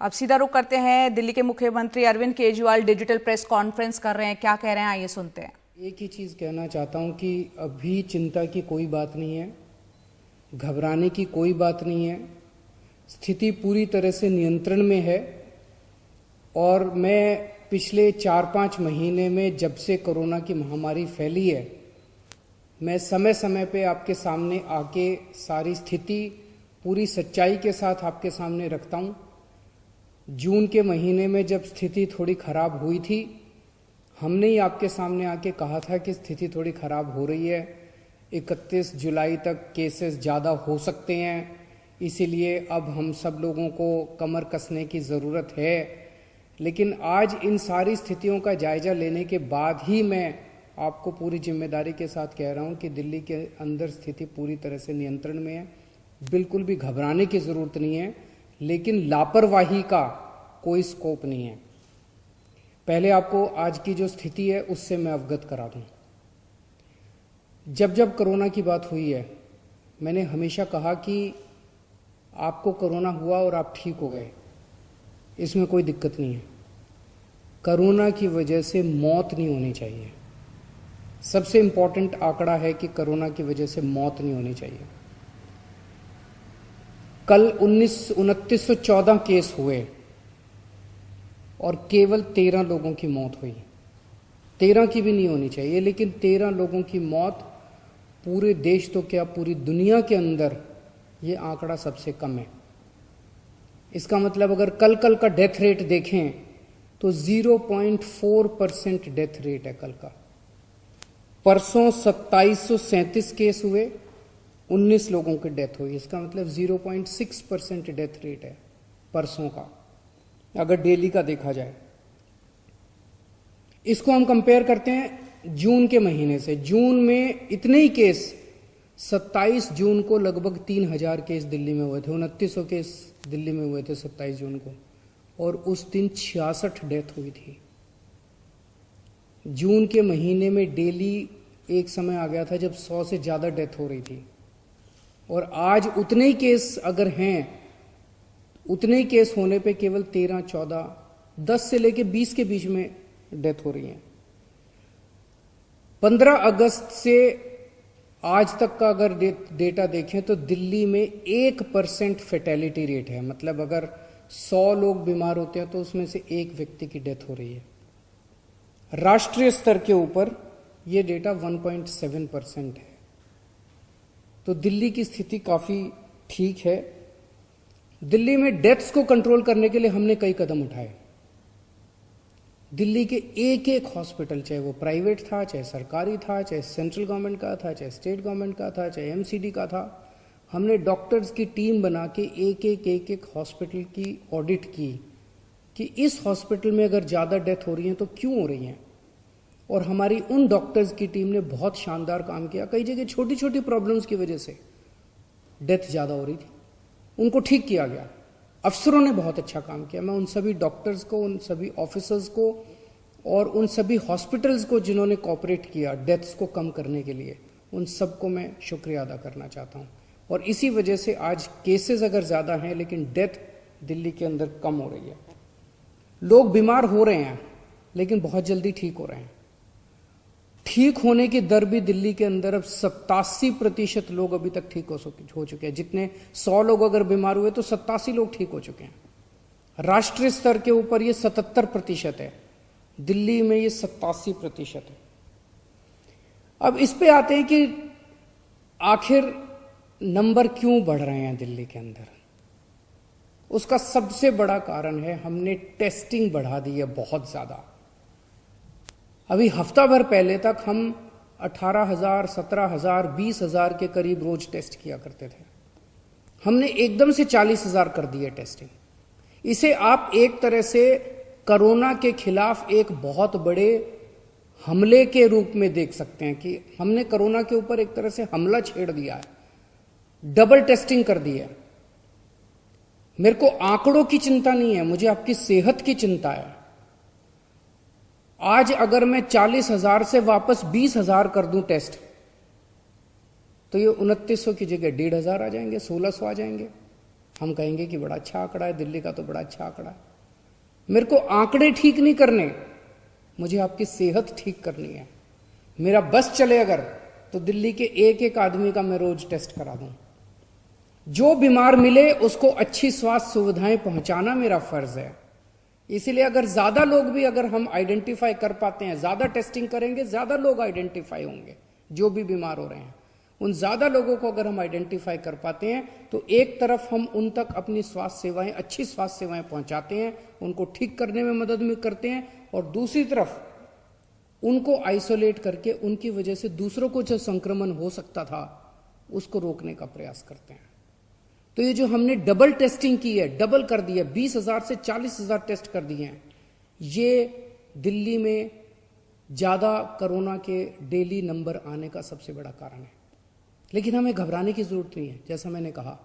अब सीधा रुख करते हैं, दिल्ली के मुख्यमंत्री Arvind Kejriwal digital press conference कर रहे हैं। क्या कह रहे हैं, आइए सुनते हैं। एक ही चीज़ कहना चाहता हूं कि अभी चिंता की कोई बात नहीं है, घबराने की कोई बात नहीं है। स्थिति पूरी तरह से नियंत्रण में है और मैं पिछले 4-5 महीने में जब से कोरोना की महामारी फैली है, मैं समय समय पे आपके सामने आके सारी स्थिति पूरी सच्चाई के साथ आपके सामने रखता हूं। जून के महीने में जब स्थिति थोड़ी खराब हुई थी, हमने ही आपके सामने आके कहा था कि स्थिति थोड़ी खराब हो रही है, 31 जुलाई तक केसेस ज़्यादा हो सकते हैं, इसीलिए अब हम सब लोगों को कमर कसने की ज़रूरत है। लेकिन आज इन सारी स्थितियों का जायजा लेने के बाद ही मैं आपको पूरी जिम्मेदारी के साथ कह रहा हूं कि दिल्ली के अंदर स्थिति पूरी तरह से नियंत्रण में है। बिल्कुल भी घबराने की ज़रूरत नहीं है, लेकिन लापरवाही का कोई स्कोप नहीं है। पहले आपको आज की जो स्थिति है उससे मैं अवगत करा दूं। जब जब कोरोना की बात हुई है, मैंने हमेशा कहा कि आपको कोरोना हुआ और आप ठीक हो गए, इसमें कोई दिक्कत नहीं है। कोरोना की वजह से मौत नहीं होनी चाहिए। सबसे इंपॉर्टेंट आंकड़ा है कि कोरोना की वजह से मौत नहीं होनी चाहिए। कल 2914 केस हुए और केवल 13 लोगों की मौत हुई। 13 की भी नहीं होनी चाहिए, लेकिन 13 लोगों की मौत पूरे देश तो क्या पूरी दुनिया के अंदर ये आंकड़ा सबसे कम है। इसका मतलब अगर कल का डेथ रेट देखें तो 0.4% डेथ रेट है कल का। परसों 2737 केस हुए, 19 लोगों की डेथ हुई। इसका मतलब 0.6% डेथ रेट है परसों का, अगर डेली का देखा जाए। इसको हम कंपेयर करते हैं जून के महीने से। जून में इतने ही केस, 27 जून को लगभग 3000 केस दिल्ली में हुए थे, 2900 केस दिल्ली में हुए थे 27 जून को, और उस दिन 66 डेथ हुई थी। जून के महीने में डेली एक समय आ गया था जब 100 से ज्यादा डेथ हो रही थी, और आज उतने ही केस अगर हैं, उतने ही केस होने पे केवल 13, 14, 10 से लेके 20 के बीच में डेथ हो रही है। 15 अगस्त से आज तक का अगर डेटा देखें तो दिल्ली में 1% फेटेलिटी रेट है। मतलब अगर 100 लोग बीमार होते हैं तो उसमें से एक व्यक्ति की डेथ हो रही है। राष्ट्रीय स्तर के ऊपर यह डेटा 1.7% है। तो दिल्ली की स्थिति काफी ठीक है। दिल्ली में डेथ्स को कंट्रोल करने के लिए हमने कई कदम उठाए। दिल्ली के एक हॉस्पिटल, चाहे वो प्राइवेट था, चाहे सरकारी था, चाहे सेंट्रल गवर्नमेंट का था, चाहे स्टेट गवर्नमेंट का था, चाहे एमसीडी का था, हमने डॉक्टर्स की टीम बना के एक हॉस्पिटल की ऑडिट की कि इस हॉस्पिटल में अगर ज़्यादा डेथ हो रही हैं तो क्यों हो रही हैं। और हमारी उन डॉक्टर्स की टीम ने बहुत शानदार काम किया। कई जगह छोटी छोटी प्रॉब्लम्स की वजह से डेथ ज़्यादा हो रही थी, उनको ठीक किया गया। अफसरों ने बहुत अच्छा काम किया। मैं उन सभी डॉक्टर्स को, उन सभी ऑफिसर्स को और उन सभी हॉस्पिटल्स को जिन्होंने कोऑपरेट किया डेथ्स को कम करने के लिए, उन सबको मैं शुक्रिया अदा करना चाहता हूं। और इसी वजह से आज केसेस अगर ज़्यादा हैं लेकिन डेथ दिल्ली के अंदर कम हो रही है। लोग बीमार हो रहे हैं लेकिन बहुत जल्दी ठीक हो रहे हैं। ठीक होने की दर भी दिल्ली के अंदर अब 87% लोग अभी तक ठीक हो चुके हैं। जितने 100 लोग अगर बीमार हुए तो 87 लोग ठीक हो चुके हैं। राष्ट्रीय स्तर के ऊपर ये 77% है, दिल्ली में ये 87% है। अब इस पे आते हैं कि आखिर नंबर क्यों बढ़ रहे हैं दिल्ली के अंदर। उसका सबसे बड़ा कारण है हमने टेस्टिंग बढ़ा दी है बहुत ज्यादा। अभी हफ्ता भर पहले तक हम 18,000, 17,000, 20,000 के करीब रोज टेस्ट किया करते थे। हमने एकदम से 40,000 कर दी है टेस्टिंग। इसे आप एक तरह से कोरोना के खिलाफ एक बहुत बड़े हमले के रूप में देख सकते हैं कि हमने कोरोना के ऊपर एक तरह से हमला छेड़ दिया है, डबल टेस्टिंग कर दी है। मेरे को आंकड़ों की चिंता नहीं है, मुझे आपकी सेहत की चिंता है। आज अगर मैं 40,000 से वापस 20,000 कर दूं टेस्ट, तो ये 2900 की जगह 1,500 आ जाएंगे, 1,600 आ जाएंगे। हम कहेंगे कि बड़ा अच्छा आंकड़ा है, दिल्ली का तो बड़ा अच्छा आंकड़ा है। मेरे को आंकड़े ठीक नहीं करने, मुझे आपकी सेहत ठीक करनी है। मेरा बस चले अगर, तो दिल्ली के एक एक आदमी का मैं रोज टेस्ट करा दूं। जो बीमार मिले उसको अच्छी स्वास्थ्य सुविधाएं पहुंचाना मेरा फर्ज है। इसीलिए अगर ज्यादा लोग भी अगर हम आइडेंटिफाई कर पाते हैं, ज्यादा टेस्टिंग करेंगे, ज्यादा लोग आइडेंटिफाई होंगे जो भी बीमार हो रहे हैं। उन ज्यादा लोगों को अगर हम आइडेंटिफाई कर पाते हैं तो एक तरफ हम उन तक अपनी स्वास्थ्य सेवाएं, अच्छी स्वास्थ्य सेवाएं पहुंचाते हैं, उनको ठीक करने में मदद भी करते हैं, और दूसरी तरफ उनको आइसोलेट करके उनकी वजह से दूसरों को जो संक्रमण हो सकता था उसको रोकने का प्रयास करते हैं। तो ये जो हमने डबल टेस्टिंग की है, डबल कर दी है, 20,000 से 40,000 टेस्ट कर दिए हैं, ये दिल्ली में ज्यादा कोरोना के डेली नंबर आने का सबसे बड़ा कारण है। लेकिन हमें घबराने की जरूरत नहीं है। जैसा मैंने कहा,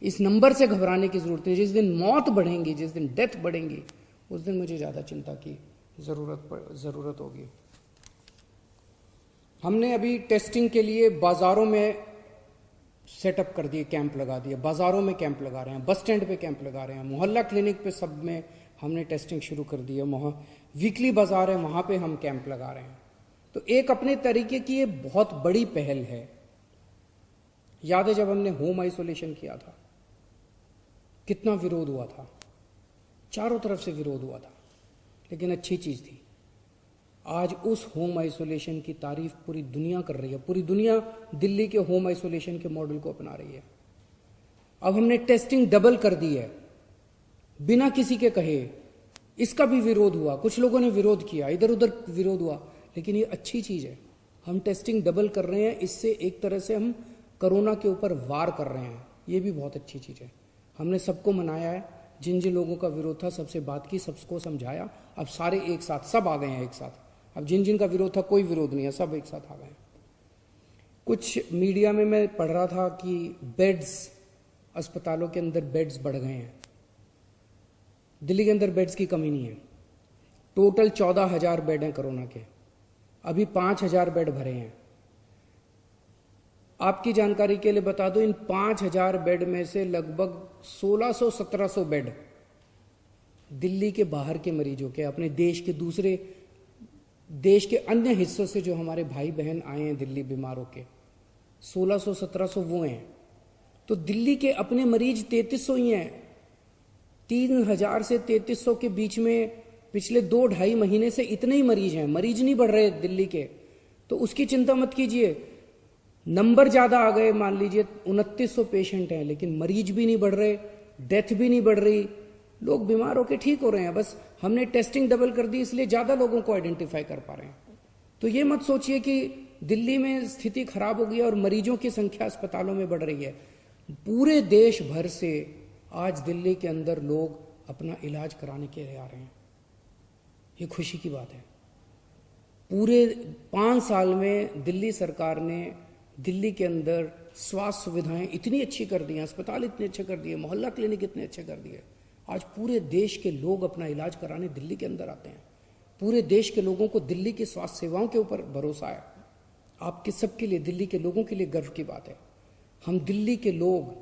इस नंबर से घबराने की जरूरत नहीं। जिस दिन मौत बढ़ेंगी, जिस दिन डेथ बढ़ेंगी, उस दिन मुझे ज्यादा चिंता की जरूरत होगी। हमने अभी टेस्टिंग के लिए बाजारों में सेटअप कर दिए, कैंप लगा दिए, बाजारों में कैंप लगा रहे हैं, बस स्टैंड पे कैंप लगा रहे हैं, मोहल्ला क्लिनिक पे सब में हमने टेस्टिंग शुरू कर दी है। वीकली बाजार है, वहां पे हम कैंप लगा रहे हैं। तो एक अपने तरीके की ये बहुत बड़ी पहल है। याद है जब हमने होम आइसोलेशन किया था, कितना विरोध हुआ था, चारों तरफ से विरोध हुआ था, लेकिन अच्छी चीज थी। आज उस होम आइसोलेशन की तारीफ पूरी दुनिया कर रही है। पूरी दुनिया दिल्ली के होम आइसोलेशन के मॉडल को अपना रही है। अब हमने टेस्टिंग डबल कर दी है बिना किसी के कहे। इसका भी विरोध हुआ, कुछ लोगों ने विरोध किया, इधर उधर विरोध हुआ, लेकिन ये अच्छी चीज है। हम टेस्टिंग डबल कर रहे हैं, इससे एक तरह से हम कोरोना के ऊपर वार कर रहे हैं। ये भी बहुत अच्छी चीज है। हमने सबको मनाया है, जिन जिन लोगों का विरोध था सबसे बात की, सबको समझाया। अब सारे एक साथ सब आ गए हैं एक साथ। अब जिन जिन का विरोध था, कोई विरोध नहीं है, सब एक साथ आ गए। कुछ मीडिया में मैं पढ़ रहा था कि बेड्स, अस्पतालों के अंदर बेड्स बढ़ गए हैं। दिल्ली के अंदर बेड्स की कमी नहीं है। टोटल 14,000 बेड हैं कोरोना के, अभी 5,000 बेड भरे हैं। आपकी जानकारी के लिए बता दो, इन 5,000 बेड में से लगभग 1600-1700 बेड दिल्ली के बाहर के मरीजों के, अपने देश के अन्य हिस्सों से जो हमारे भाई बहन आए हैं दिल्ली बीमारों के, 1600-1700 वो हैं। तो दिल्ली के अपने मरीज 3300 ही हैं। 3,000 से 3300 के बीच में पिछले 2-2.5 महीने से इतने ही मरीज हैं। मरीज नहीं बढ़ रहे दिल्ली के, तो उसकी चिंता मत कीजिए। नंबर ज्यादा आ गए, मान लीजिए 2900 पेशेंट हैं, लेकिन मरीज भी नहीं बढ़ रहे, डेथ भी नहीं बढ़ रही, लोग बीमार होकर ठीक हो रहे हैं। बस हमने टेस्टिंग डबल कर दी, इसलिए ज्यादा लोगों को आइडेंटिफाई कर पा रहे हैं। तो ये मत सोचिए कि दिल्ली में स्थिति खराब हो गई है और मरीजों की संख्या अस्पतालों में बढ़ रही है। पूरे देश भर से आज दिल्ली के अंदर लोग अपना इलाज कराने के लिए आ रहे हैं। ये खुशी की बात है। पूरे 5 साल में दिल्ली सरकार ने दिल्ली के अंदर स्वास्थ्य सुविधाएं इतनी अच्छी कर दी हैं, अस्पताल इतने अच्छे कर दिए, मोहल्ला क्लिनिक इतने अच्छे कर दिए। आज पूरे देश के लोग अपना इलाज कराने दिल्ली के अंदर आते हैं। पूरे देश के लोगों को दिल्ली की स्वास्थ्य सेवाओं के ऊपर भरोसा है। आपके सबके लिए, दिल्ली के लोगों के लिए गर्व की बात है। हम दिल्ली के लोग,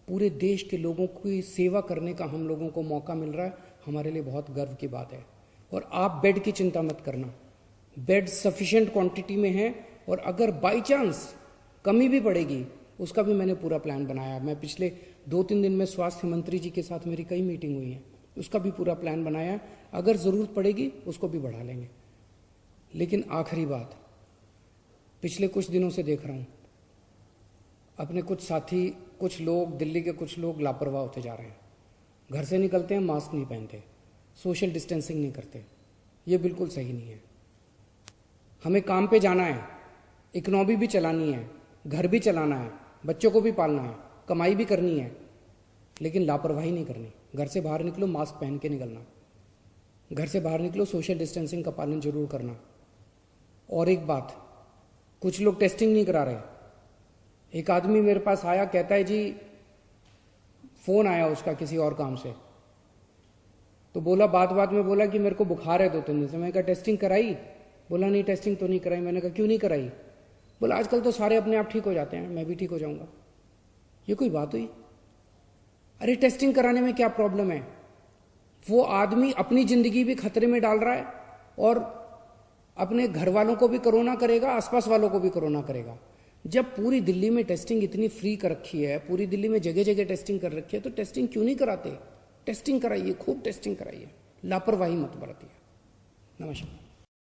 पूरे देश के लोगों की सेवा करने का हम लोगों को मौका मिल रहा है, हमारे लिए बहुत गर्व की बात है। और आप बेड की चिंता मत करना, बेड सफिशिएंट क्वांटिटी में है, और अगर बाई चांस कमी भी पड़ेगी उसका भी मैंने पूरा प्लान बनाया। मैं पिछले 2-3 दिन में स्वास्थ्य मंत्री जी के साथ मेरी कई मीटिंग हुई है, उसका भी पूरा प्लान बनाया। अगर जरूरत पड़ेगी उसको भी बढ़ा लेंगे। लेकिन आखिरी बात, पिछले कुछ दिनों से देख रहा हूं अपने कुछ साथी, कुछ लोग, दिल्ली के कुछ लोग लापरवाह होते जा रहे हैं। घर से निकलते हैं, मास्क नहीं पहनते, सोशल डिस्टेंसिंग नहीं करते। ये बिल्कुल सही नहीं है। हमें काम पे जाना है, इकोनॉमी भी चलानी है, घर भी चलाना है, बच्चों को भी पालना है, कमाई भी करनी है, लेकिन लापरवाही नहीं करनी। घर से बाहर निकलो, मास्क पहन के निकलना। घर से बाहर निकलो, सोशल डिस्टेंसिंग का पालन जरूर करना। और एक बात, कुछ लोग टेस्टिंग नहीं करा रहे। एक आदमी मेरे पास आया, कहता है जी फोन आया उसका किसी और काम से, तो बोला, बात में बोला कि मेरे को बुखार है 2-3 दिन से। मैंने कहा टेस्टिंग कराई? बोला नहीं, टेस्टिंग तो नहीं कराई। मैंने कहा क्यों नहीं कराई? बोला आजकल तो सारे अपने आप ठीक हो जाते हैं, मैं भी ठीक हो जाऊंगा। ये कोई बात हुई? अरे टेस्टिंग कराने में क्या प्रॉब्लम है? वो आदमी अपनी जिंदगी भी खतरे में डाल रहा है और अपने घर वालों को भी कोरोना करेगा, आसपास वालों को भी कोरोना करेगा। जब पूरी दिल्ली में टेस्टिंग इतनी फ्री कर रखी है, पूरी दिल्ली में जगह जगह टेस्टिंग कर रखी है, तो टेस्टिंग क्यों नहीं कराते? टेस्टिंग कराइए, खूब टेस्टिंग कराइए, लापरवाही मत बरतिए। नमस्कार।